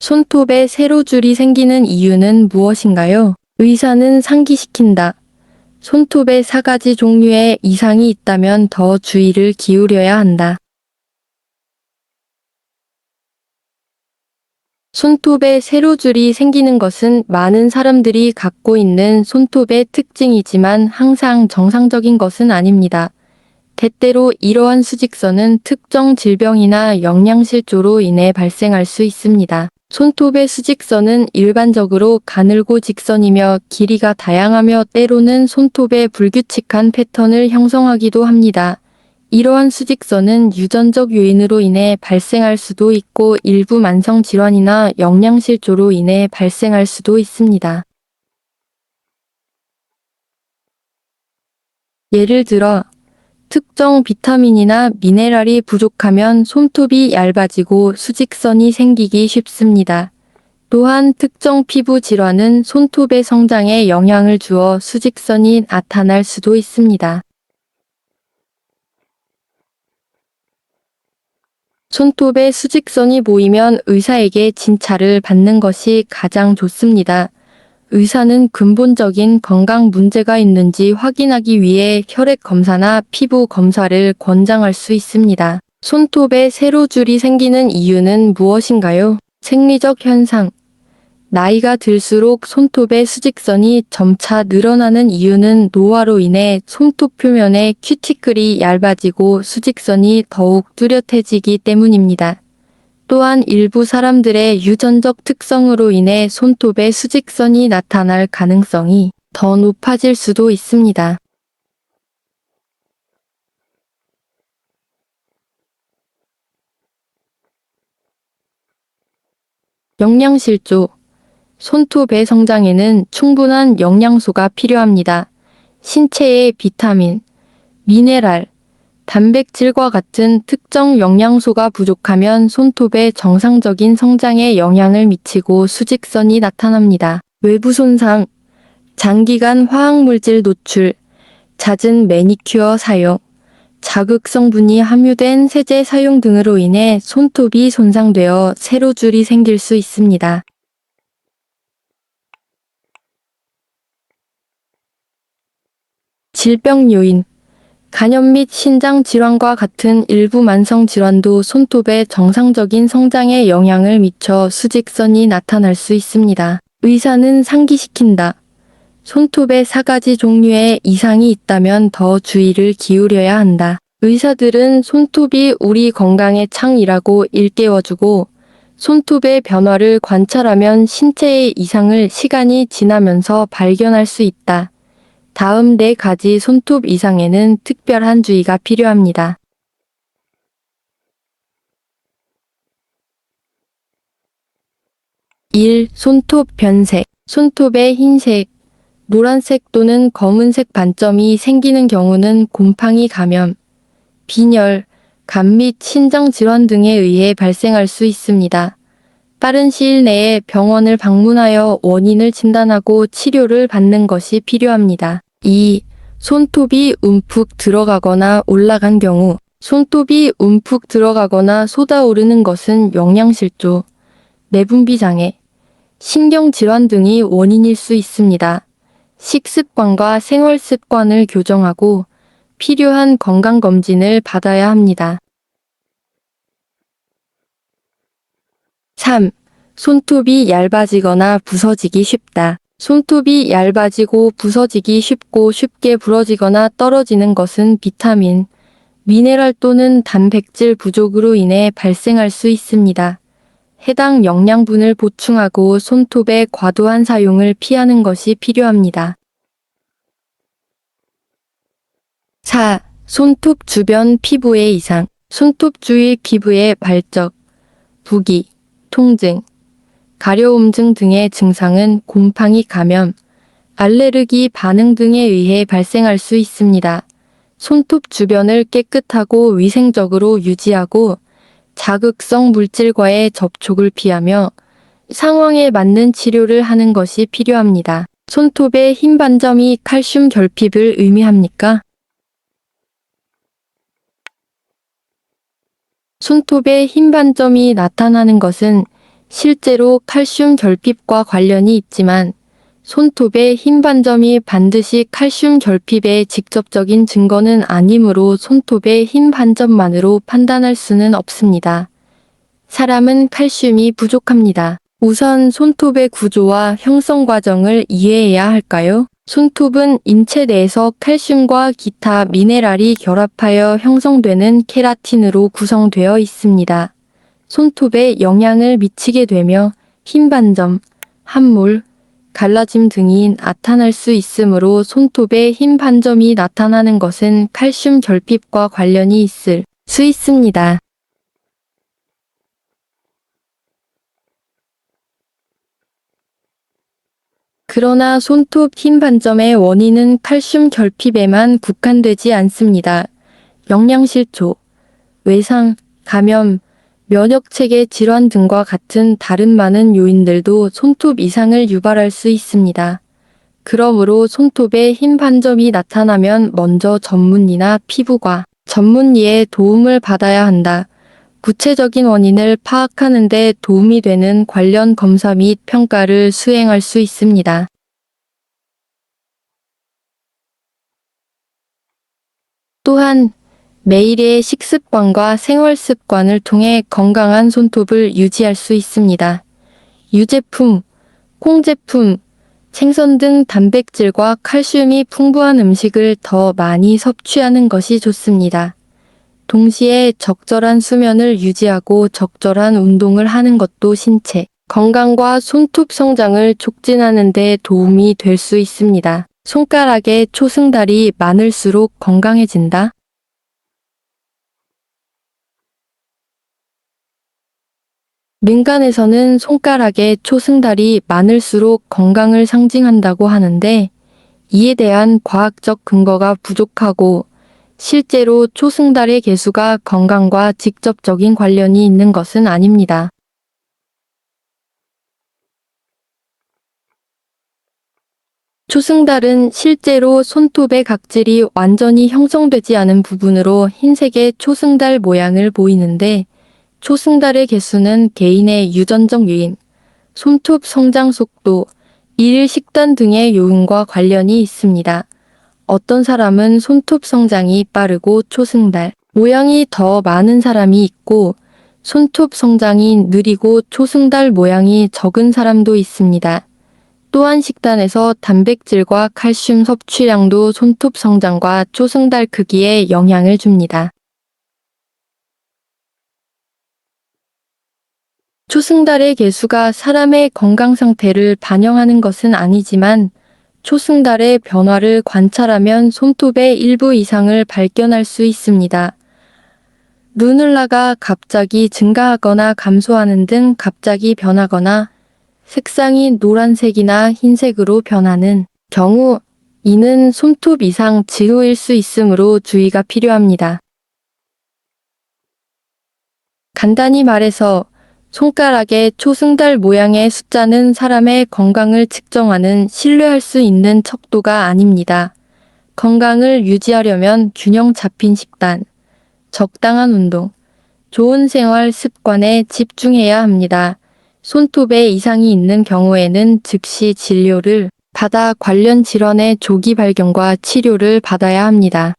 손톱에 세로줄이 생기는 이유는 무엇인가요? 의사는 상기시킨다. 손톱에 4가지 종류의 이상이 있다면 더 주의를 기울여야 한다. 손톱에 세로줄이 생기는 것은 많은 사람들이 갖고 있는 손톱의 특징이지만 항상 정상적인 것은 아닙니다. 때때로 이러한 수직선은 특정 질병이나 영양실조로 인해 발생할 수 있습니다. 손톱의 수직선은 일반적으로 가늘고 직선이며 길이가 다양하며 때로는 손톱에 불규칙한 패턴을 형성하기도 합니다. 이러한 수직선은 유전적 요인으로 인해 발생할 수도 있고 일부 만성 질환이나 영양실조로 인해 발생할 수도 있습니다. 예를 들어 특정 비타민이나 미네랄이 부족하면 손톱이 얇아지고 수직선이 생기기 쉽습니다. 또한 특정 피부 질환은 손톱의 성장에 영향을 주어 수직선이 나타날 수도 있습니다. 손톱에 수직선이 보이면 의사에게 진찰을 받는 것이 가장 좋습니다. 의사는 근본적인 건강 문제가 있는지 확인하기 위해 혈액 검사나 피부 검사를 권장할 수 있습니다. 손톱에 세로줄이 생기는 이유는 무엇인가요? 생리적 현상. 나이가 들수록 손톱의 수직선이 점차 늘어나는 이유는 노화로 인해 손톱 표면의 큐티클이 얇아지고 수직선이 더욱 뚜렷해지기 때문입니다. 또한 일부 사람들의 유전적 특성으로 인해 손톱의 수직선이 나타날 가능성이 더 높아질 수도 있습니다. 영양실조. 손톱의 성장에는 충분한 영양소가 필요합니다. 신체의 비타민, 미네랄, 단백질과 같은 특정 영양소가 부족하면 손톱의 정상적인 성장에 영향을 미치고 수직선이 나타납니다. 외부 손상, 장기간 화학물질 노출, 잦은 매니큐어 사용, 자극 성분이 함유된 세제 사용 등으로 인해 손톱이 손상되어 세로줄이 생길 수 있습니다. 질병 요인. 간염 및 신장 질환과 같은 일부 만성 질환도 손톱의 정상적인 성장에 영향을 미쳐 수직선이 나타날 수 있습니다. 의사는 상기시킨다. 손톱에 4가지 종류의 이상이 있다면 더 주의를 기울여야 한다. 의사들은 손톱이 우리 건강의 창이라고 일깨워주고 손톱의 변화를 관찰하면 신체의 이상을 시간이 지나면서 발견할 수 있다. 다음 4가지 손톱 이상에는 특별한 주의가 필요합니다. 1. 손톱 변색. 손톱의 흰색, 노란색 또는 검은색 반점이 생기는 경우는 곰팡이 감염, 빈혈, 간 및 신장 질환 등에 의해 발생할 수 있습니다. 빠른 시일 내에 병원을 방문하여 원인을 진단하고 치료를 받는 것이 필요합니다. 2. 손톱이 움푹 들어가거나 올라간 경우. 손톱이 움푹 들어가거나 솟아오르는 것은 영양실조, 내분비 장애, 신경질환 등이 원인일 수 있습니다. 식습관과 생활 습관을 교정하고 필요한 건강검진을 받아야 합니다. 3. 손톱이 얇아지거나 부서지기 쉽다. 손톱이 얇아지고 부서지기 쉽고 쉽게 부러지거나 떨어지는 것은 비타민, 미네랄 또는 단백질 부족으로 인해 발생할 수 있습니다. 해당 영양분을 보충하고 손톱의 과도한 사용을 피하는 것이 필요합니다. 4. 손톱 주변 피부의 이상. 손톱 주위 피부의 발적, 부기, 통증, 가려움증 등의 증상은 곰팡이 감염, 알레르기 반응 등에 의해 발생할 수 있습니다. 손톱 주변을 깨끗하고 위생적으로 유지하고 자극성 물질과의 접촉을 피하며 상황에 맞는 치료를 하는 것이 필요합니다. 손톱의 흰 반점이 칼슘 결핍을 의미합니까? 손톱에 흰 반점이 나타나는 것은 실제로 칼슘 결핍과 관련이 있지만 손톱의 흰 반점이 반드시 칼슘 결핍의 직접적인 증거는 아니므로 손톱의 흰 반점만으로 판단할 수는 없습니다. 사람은 칼슘이 부족합니다. 우선 손톱의 구조와 형성 과정을 이해해야 할까요? 손톱은 인체 내에서 칼슘과 기타 미네랄이 결합하여 형성되는 케라틴으로 구성되어 있습니다. 손톱에 영향을 미치게 되며 흰 반점, 함몰, 갈라짐 등이 나타날 수 있으므로 손톱에 흰 반점이 나타나는 것은 칼슘 결핍과 관련이 있을 수 있습니다. 그러나 손톱 흰 반점의 원인은 칼슘 결핍에만 국한되지 않습니다. 영양실조, 외상, 감염, 면역체계 질환 등과 같은 다른 많은 요인들도 손톱 이상을 유발할 수 있습니다. 그러므로 손톱에 흰 반점이 나타나면 먼저 전문의나 피부과 전문의의 도움을 받아야 한다. 구체적인 원인을 파악하는 데 도움이 되는 관련 검사 및 평가를 수행할 수 있습니다. 또한 매일의 식습관과 생활습관을 통해 건강한 손톱을 유지할 수 있습니다. 유제품, 콩제품, 생선 등 단백질과 칼슘이 풍부한 음식을 더 많이 섭취하는 것이 좋습니다. 동시에 적절한 수면을 유지하고 적절한 운동을 하는 것도 신체 건강과 손톱 성장을 촉진하는 데 도움이 될 수 있습니다. 손가락에 초승달이 많을수록 건강해진다. 민간에서는 손가락에 초승달이 많을수록 건강을 상징한다고 하는데 이에 대한 과학적 근거가 부족하고 실제로 초승달의 개수가 건강과 직접적인 관련이 있는 것은 아닙니다. 초승달은 실제로 손톱의 각질이 완전히 형성되지 않은 부분으로 흰색의 초승달 모양을 보이는데 초승달의 개수는 개인의 유전적 요인, 손톱 성장 속도, 일일 식단 등의 요인과 관련이 있습니다. 어떤 사람은 손톱 성장이 빠르고 초승달 모양이 더 많은 사람이 있고 손톱 성장이 느리고 초승달 모양이 적은 사람도 있습니다. 또한 식단에서 단백질과 칼슘 섭취량도 손톱 성장과 초승달 크기에 영향을 줍니다. 초승달의 개수가 사람의 건강 상태를 반영하는 것은 아니지만 초승달의 변화를 관찰하면 손톱의 일부 이상을 발견할 수 있습니다. 루눌라가 갑자기 증가하거나 감소하는 등 갑자기 변하거나 색상이 노란색이나 흰색으로 변하는 경우 이는 손톱 이상 징후일 수 있으므로 주의가 필요합니다. 간단히 말해서 손가락의 초승달 모양의 숫자는 사람의 건강을 측정하는 신뢰할 수 있는 척도가 아닙니다. 건강을 유지하려면 균형 잡힌 식단, 적당한 운동, 좋은 생활 습관에 집중해야 합니다. 손톱에 이상이 있는 경우에는 즉시 진료를 받아 관련 질환의 조기 발견과 치료를 받아야 합니다.